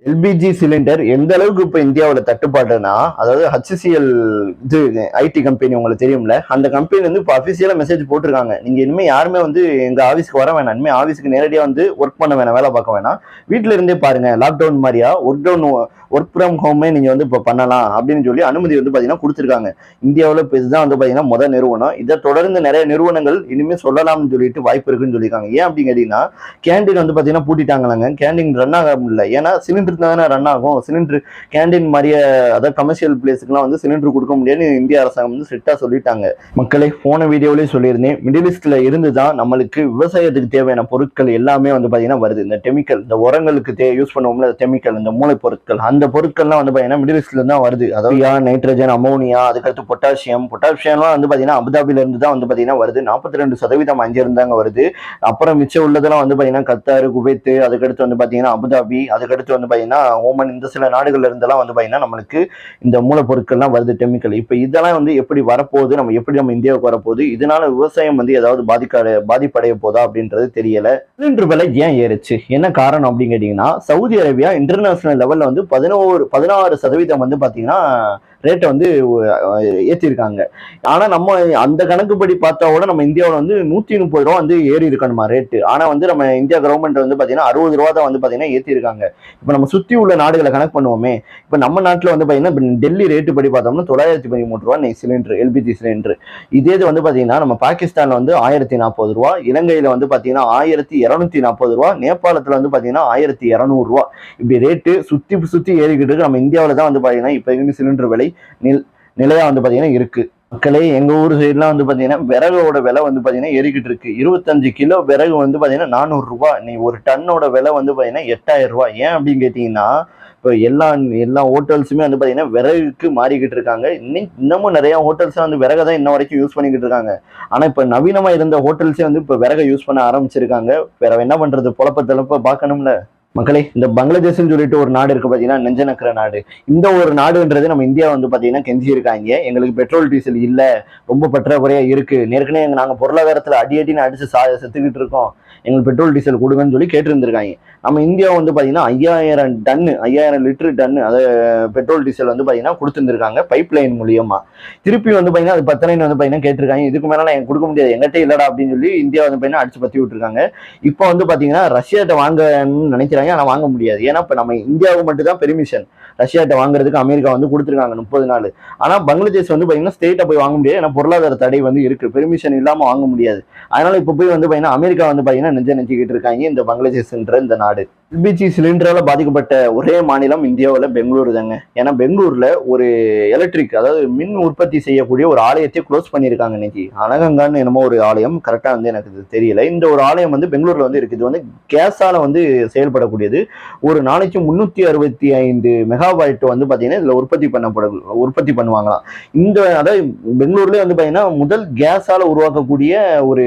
LPG cylinder எந்த அளவுக்கு இப்போ இந்தியாவில் தட்டுப்பாடுனா, அதாவது HCL இது ஐடி கம்பெனி உங்களுக்கு தெரியும்ல, அந்த கம்பெனி வந்து இப்போ அஃபிஷியலாக மெசேஜ் போட்டிருக்காங்க. நீங்கள் இனிமேல் யாருமே வந்து எங்கள் ஆஃபீஸ்க்கு வர வேணாம், இனிமேல் ஆஃபீஸ்க்கு நேரடியாக வந்து ஒர்க் பண்ண வேணாம், வேலை பார்க்க வேணாம், வீட்டில் இருந்தே பாருங்க, லாக்டவுன் மாதிரியா ஒர்க் ஃப்ரம் ஹோமே நீங்கள் வந்து இப்போ பண்ணலாம் அப்படின்னு சொல்லி அனுமதி வந்து பார்த்தீங்கன்னா கொடுத்துருக்காங்க. இந்தியாவில் இப்போ இதுதான் வந்து பார்த்தீங்கன்னா முதல் நிறுவனம். இதை தொடர்ந்து நிறைய நிறுவனங்கள் இனிமேல் சொல்லலாம்னு சொல்லிட்டு வாய்ப்பு இருக்குன்னு சொல்லியிருக்காங்க. ஏன் அப்படின்னு கேட்டீங்கன்னா, கேண்டீன் வந்து பார்த்தீங்கன்னா பூட்டிட்டாங்களாங்க. கேண்டீன் ரன் ஆக முடியல. ஏன்னா சிலிண்டர் தானே ரன் ஆகும். சிலிண்டர் கேண்டீன் மாதிரியே அதாவது கமர்ஷியல் பிளேஸுக்குலாம் வந்து சிலிண்டர் கொடுக்க முடியாதுன்னு இந்திய அரசாங்கம் வந்து ஸ்ட்ரிக்டா சொல்லிட்டாங்க. மக்களை போன வீடியோலயே சொல்லியிருந்தேன், மிடில் ஈஸ்ட்ல இருந்து தான் நம்மளுக்கு விவசாயத்துக்கு தேவையான பொருட்கள் எல்லாமே வந்து பாத்தீங்கன்னா வருது. இந்த கெமிக்கல், இந்த உரங்களுக்கு யூஸ் பண்ணுவோம்ல கெமிக்கல், இந்த மூளை பொருட்கள், அந்த பொருட்கள்லாம் வந்து பாத்தீங்கன்னா மிடில் ஈஸ்ட்ல தான் வருது. அதாவது நைட்ரஜன், அமோனியா, அதுக்கடுத்து பொட்டாசியம்லாம் வந்து பாத்தீங்கன்னா அபுதாபில இருந்து தான் வந்து பாத்தீங்கன்னா வருது. 42% அங்கே இருந்தாங்க வருது. அப்புறம் மிச்சம் உள்ளதெல்லாம் வந்து பாத்தீங்கன்னா கத்தார், குவைத், அதுக்கடுத்து வந்து பாத்தீங்கன்னா அபுதாபி, அதுக்கடுத்து வந்து பாத்தீங்கன்னா ஓமன், இந்த சில நாடுகள்ல இருந்தெல்லாம் வந்து பாத்தீங்கன்னா நம்மளுக்கு இந்த மூலப்பொருட்கள்லாம் வருது கெமிக்கல். இப்ப இதெல்லாம் வந்து எப்படி வரப்போகுது, நம்ம இந்தியாவுக்கு வரப்போகுது, இதனால விவசாயம் வந்து ஏதாவது பாதிப்படைய போதா அப்படின்றது தெரியல. சிலிண்டர் விலை ஏன் ஏறுச்சு, என்ன காரணம் அப்படின்னு கேட்டீங்கன்னா, சவுதி அரேபியா இன்டர்நேஷனல் லெவல்ல வந்து 16% வந்து பாத்தீங்கன்னா ரேட்டை வந்து ஏற்றிருக்காங்க. ஆனா நம்ம அந்த கணக்குப்படி பார்த்தா கூட நம்ம இந்தியாவில் வந்து 130 ரூபா வந்து ஏறி இருக்கணுமா ரேட்டு. ஆனா வந்து நம்ம இந்தியா கவர்மெண்ட் வந்து பாத்தீங்கன்னா 60 ரூபா தான் வந்து பாத்தீங்கன்னா ஏற்றிருக்காங்க. இப்ப நம்ம சுத்தி உள்ள நாடுகளை கணக்கு பண்ணுவோமே, இப்ப நம்ம நாட்டுல வந்து பாத்தீங்கன்னா டெல்லி ரேட்டு படி பார்த்தோம்னா 913 ரூபா சிலிண்டர், எல்பிஜி சிலிண்டர். இதே இது வந்து பாத்தீங்கன்னா நம்ம பாகிஸ்தான்ல வந்து 1040 ரூபா, இலங்கையில வந்து பாத்தீங்கன்னா 1240 ரூபா, நேபாளத்துல வந்து பாத்தீங்கன்னா 1200 ரூபா. இப்படி ரேட்டு சுத்தி ஏறிக்கிட்டு இருக்கு. நம்ம இந்தியாவில தான் வந்து பாத்தீங்கன்னா இப்ப சிலிண்டர் விலை நிலையா வந்து பாத்தீங்கன்னா இருக்கு. மக்களே, எங்க ஊர் சைட்லாம் வந்து பாத்தீங்கன்னா விறகோட விலை வந்து பாத்தீங்கன்னா ஏறிக்கிட்டு இருக்கு. 25 கிலோ விறகு வந்து பாத்தீங்கன்னா 400 ரூபாய். நீ ஒரு டன்னோட விலை வந்து பாத்தீங்கன்னா 8000 ரூபாய். ஏன் அப்படின்னு கேட்டீங்கன்னா, இப்போ எல்லா ஹோட்டல்ஸுமே வந்து பாத்தீங்கன்னா விறகுக்கு மாறிக்கிட்டு இருக்காங்க. இன்னமும் நிறைய ஹோட்டல்ஸ் வந்து விறகை தான் இன்ன வரைக்கும் யூஸ் பண்ணிக்கிட்டு இருக்காங்க. ஆனா இப்ப நவீனமா இருந்த ஹோட்டல்ஸே வந்து இப்ப விறகை யூஸ் பண்ண ஆரம்பிச்சிருக்காங்க. வேற என்ன பண்றது, பொழப்ப பார்க்கணும்ல. மக்களே, இந்த பங்களாதேஷ்னு சொல்லிட்டு ஒரு நாடு இருக்கு பாத்தீங்கன்னா, நெஞ்ச நக்கிற நாடு. இந்த ஒரு நாடுன்றது நம்ம இந்தியா வந்து பாத்தீங்கன்னா கெஞ்சி இருக்காங்க, எங்களுக்கு பெட்ரோல் டீசல் இல்ல, ரொம்ப பற்றாக்குறையா இருக்கு, ஏற்கனவே நாங்க பொருளாதாரத்துல அடின்னு அடிச்சு செத்துக்கிட்டு இருக்கோம், எங்களுக்கு பெட்ரோல் டீசல் கொடுங்கன்னு சொல்லி கேட்டு இருந்திருக்காங்க. நம்ம இந்தியா வந்து பாத்தீங்கன்னா 5000 லிட்டர் டன்னு அதை பெட்ரோல் டீசல் வந்து பாத்தீங்கன்னா கொடுத்துருந்துருக்காங்க பைப் லைன் மூலியமா. திருப்பி வந்து பாத்தீங்கன்னா அது 10 வந்து பாத்தீங்கன்னா கேட்டிருக்காங்க. இதுக்கு மேல எனக்கு கொடுக்க முடியாது, எங்கிட்ட இல்லடா அப்படின்னு சொல்லி இந்தியா வந்து பாத்தீங்கன்னா அடிச்சு பத்தி விட்டுருக்காங்க. இப்போ வந்து பாத்தீங்கன்னா ரஷ்யாட்ட வாங்கன்னு நினைக்கிறாங்க, ஆனா வாங்க முடியாது. ஏன்னா இப்ப நம்ம இந்தியாவுக்கு மட்டும் தான் பெர்மிஷன், ரஷ்யாட்ட வாங்குறதுக்கு அமெரிக்கா வந்து கொடுத்துருக்காங்க 30 நாள். ஆனா பங்களாதேஷ் வந்து பாத்தீங்கன்னா ஸ்டேட்டா போய் வாங்க முடியாது, ஏன்னா பொருளாதார தடை வந்து இருக்கு, பெர்மிஷன் இல்லாம வாங்க முடியாது. அதனால இப்ப போய் வந்து பாத்தீங்கன்னா அமெரிக்கா வந்து பாத்தீங்கன்னா நெஞ்சிக்கிட்டு இருக்காங்க இந்த பங்களாதேஷ்ன்ற இந்த நாடு. எல்பிஜி சிலிண்டரால பாதிக்கப்பட்ட ஒரே மாநிலம் இந்தியாவில் பெங்களூரு தாங்க. ஏன்னா பெங்களூர்ல ஒரு எலக்ட்ரிக், அதாவது மின் உற்பத்தி செய்யக்கூடிய ஒரு ஆலயத்தை க்ளோஸ் பண்ணியிருக்காங்க இன்னைக்கு. அனகங்கான்னு என்னமோ ஒரு ஆலயம், கரெக்டா வந்து எனக்கு தெரியல. இந்த ஒரு ஆலயம் வந்து பெங்களூர்ல வந்து இருக்குது. இது வந்து கேஸால வந்து செயல்படக்கூடியது. ஒரு நாளைக்கு 365 மெகாவாட் வந்து பாத்தீங்கன்னா இதுல உற்பத்தி பண்ணுவாங்களாம். அதாவது பெங்களூர்லயே வந்து பாத்தீங்கன்னா முதல் கேஸால உருவாக்கக்கூடிய ஒரு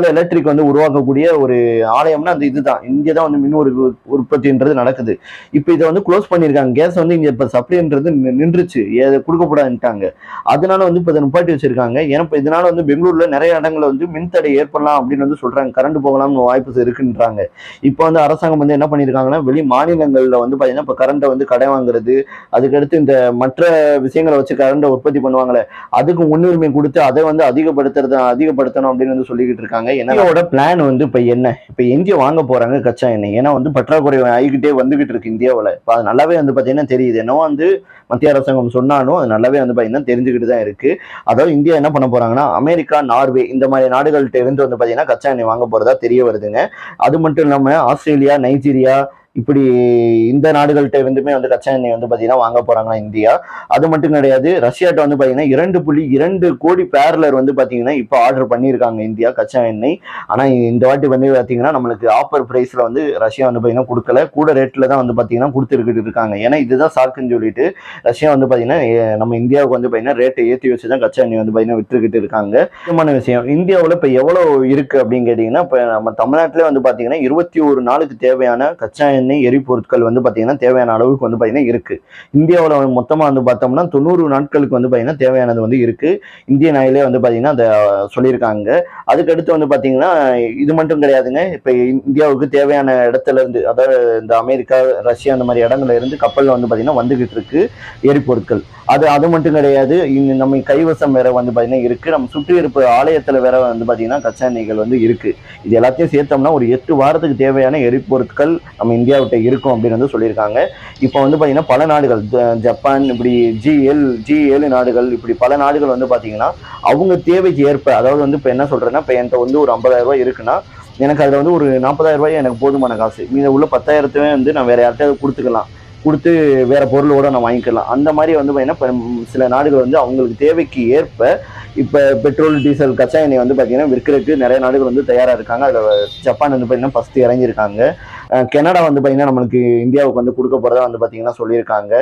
எலக்ட்ரிக் வந்து உருவாக்கக்கூடிய ஒரு ஆலயம்னா அந்த இதுதான். இங்கதான் வந்து மின் உற்பத்தின்றது நடக்குது. இப்ப இதை வந்து க்ளோஸ் பண்ணிருக்காங்க. கேஸ் வந்து இங்க இப்ப சப்ளைன்றது நின்றுச்சு, கொடுக்கப்படாதுட்டாங்க. அதனால வந்து இப்ப இதை நிப்பாட்டி வச்சிருக்காங்க. ஏன்னா இப்ப இதனால வந்து பெங்களூர்ல நிறைய இடங்கள்ல வந்து மின்தடை ஏற்படலாம் அப்படின்னு வந்து சொல்றாங்க, கரண்ட் போகலாம்னு வாய்ப்பு இருக்குன்றாங்க. இப்ப வந்து அரசாங்கம் வந்து என்ன பண்ணிருக்காங்கன்னா, வெளி மாநிலங்கள்ல வந்து பாத்தீங்கன்னா இப்ப கரண்ட்டை வந்து கடை வாங்குறது, அதுக்கடுத்து இந்த மற்ற விஷயங்களை வச்சு கரண்ட்டை உற்பத்தி பண்ணுவாங்களே, அதுக்கு முன்னுரிமை கொடுத்து அதை வந்து அதிகப்படுத்தணும் அப்படின்னு வந்து சொல்லி இருக்காங்க. என்னோட பிளான் வந்து இப்ப என்ன, இப்ப எங்க வாங்க போறாங்க கச்சா எண்ணெய், ஏன்னா வந்து பற்றாக்குறை ஆகிக்கிட்டே வந்துகிட்டு இருக்கு இந்தியாவில். இப்ப அது நல்லாவே வந்து பாத்தீங்கன்னா தெரியுது. என்னவோ வந்து மத்திய அரசாங்கம் சொன்னாலும் அது நல்லாவே வந்து பாத்தீங்கன்னா தெரிஞ்சுக்கிட்டு தான் இருக்கு. அதாவது இந்தியா என்ன பண்ண போறாங்கன்னா, அமெரிக்கா, நார்வே இந்த மாதிரி நாடுகள்கிட்ட இருந்து வந்து பாத்தீங்கன்னா கச்சா எண்ணெய் வாங்க போறதா தெரிய வருதுங்க. அது மட்டும் இல்லாம ஆஸ்திரேலியா, நைஜீரியா, இப்படி இந்த நாடுகள்கிட்ட இருந்துமே வந்து கச்சா எண்ணெய் வந்து பாத்தீங்கன்னா வாங்க போறாங்களா இந்தியா. அது மட்டும் கிடையாது, ரஷ்யாட்ட வந்து பாத்தீங்கன்னா 2.2 கோடி பேரலர் வந்து பாத்தீங்கன்னா இப்ப ஆர்டர் பண்ணியிருக்காங்க இந்தியா கச்சா எண்ணெய். ஆனா இந்த வாட்டி வந்து பாத்தீங்கன்னா நம்மளுக்கு ஆஃபர் பிரைஸ்ல வந்து ரஷ்யா வந்து பாத்தீங்கன்னா கொடுக்கல, கூட ரேட்ல தான் வந்து பாத்தீங்கன்னா கொடுத்துருக்கிட்டு இருக்காங்க. ஏன்னா இதுதான் சாக்குன்னு சொல்லிட்டு ரஷ்யா வந்து பாத்தீங்கன்னா நம்ம இந்தியாவுக்கு வந்து பாத்தீங்கன்னா ரேட்டை ஏற்றி வச்சுதான் கச்சா எண்ணெய் வந்து பாத்தீங்கன்னா விட்டுக்கிட்டு இருக்காங்க. முக்கியமான விஷயம், இந்தியாவில் இப்ப எவ்வளவு இருக்கு அப்படின்னு கேட்டீங்கன்னா, இப்ப நம்ம தமிழ்நாட்டிலே வந்து பாத்தீங்கன்னா 21 நாளுக்கு தேவையான கச்சா எண்ணெய் எண்ணெய் எரிபொருட்கள் வந்து பார்த்தீங்கன்னா தேவையான அளவுக்கு வந்து பார்த்தீங்கன்னா இருக்கு. இந்தியாவில் மொத்தமாக வந்து பார்த்தோம்னா 90 நாட்களுக்கு வந்து பார்த்தீங்கன்னா தேவையானது வந்து இருக்கு. இந்தியன் ஆயிலே வந்து பார்த்தீங்கன்னா அதை சொல்லியிருக்காங்க. அதுக்கடுத்து வந்து பார்த்தீங்கன்னா இது மட்டும் கிடையாதுங்க. இப்போ இந்தியாவுக்கு தேவையான இடத்துல இருந்து, அதாவது இந்த அமெரிக்கா, ரஷ்யா அந்த மாதிரி இடங்கள்ல இருந்து கப்பல்ல வந்து பார்த்தீங்கன்னா வந்துகிட்டு இருக்கு எரிபொருட்கள். அது மட்டும் கிடையாது. நம்ம கைவசம் வேற வந்து பார்த்தீங்கன்னா இருக்கு. நம்ம சுற்றி இருப்பு ஆலயத்தில் வேற வந்து பார்த்தீங்கன்னா கச்சா எண்ணெய்கள் வந்து இருக்கு. இது எல்லாத்தையும் சேர்த்தோம்னா ஒரு 8 வாரத்துக்கு தேவையான எரிபொருட்கள் நம்ம இந்தியாவிட்ட இருக்கும் அப்படின்னு வந்து சொல்லியிருக்காங்க. இப்போ வந்து பார்த்தீங்கன்னா பல நாடுகள் ஜப்பான், இப்படி G7 நாடுகள், இப்படி பல நாடுகள் வந்து பார்த்தீங்கன்னா அவங்க தேவைக்கு ஏற்ப, அதாவது வந்து இப்போ என்ன சொல்றேன்னா, இப்போ என்கிட்ட வந்து ஒரு 50,000 ரூபாய் இருக்குன்னா எனக்கு அதில் வந்து ஒரு 40,000 ரூபாய் எனக்கு போதுமான காசு. மீத உள்ள 10,000 வந்து நான் வேற யார்கிட்டயாவது கொடுத்துக்கலாம். கொடுத்து வேற பொருளோட நான் வாங்கிக்கலாம். அந்த மாதிரி வந்து பார்த்தீங்கன்னா சில நாடுகள் வந்து அவங்களுக்கு தேவைக்கு ஏற்ப இப்போ பெட்ரோல், டீசல், கச்சா எண்ணெய் வந்து பார்த்தீங்கன்னா விற்கிறதுக்கு நிறைய நாடுகள் வந்து தயாராக இருக்காங்க. அதில் ஜப்பான் வந்து பார்த்தீங்கன்னா ஃபர்ஸ்ட் இறங்கியிருக்காங்க. கனடா வந்து பார்த்தீங்கன்னா நம்மளுக்கு இந்தியாவுக்கு வந்து கொடுக்க போறதா வந்து பார்த்தீங்கன்னா சொல்லியிருக்காங்க.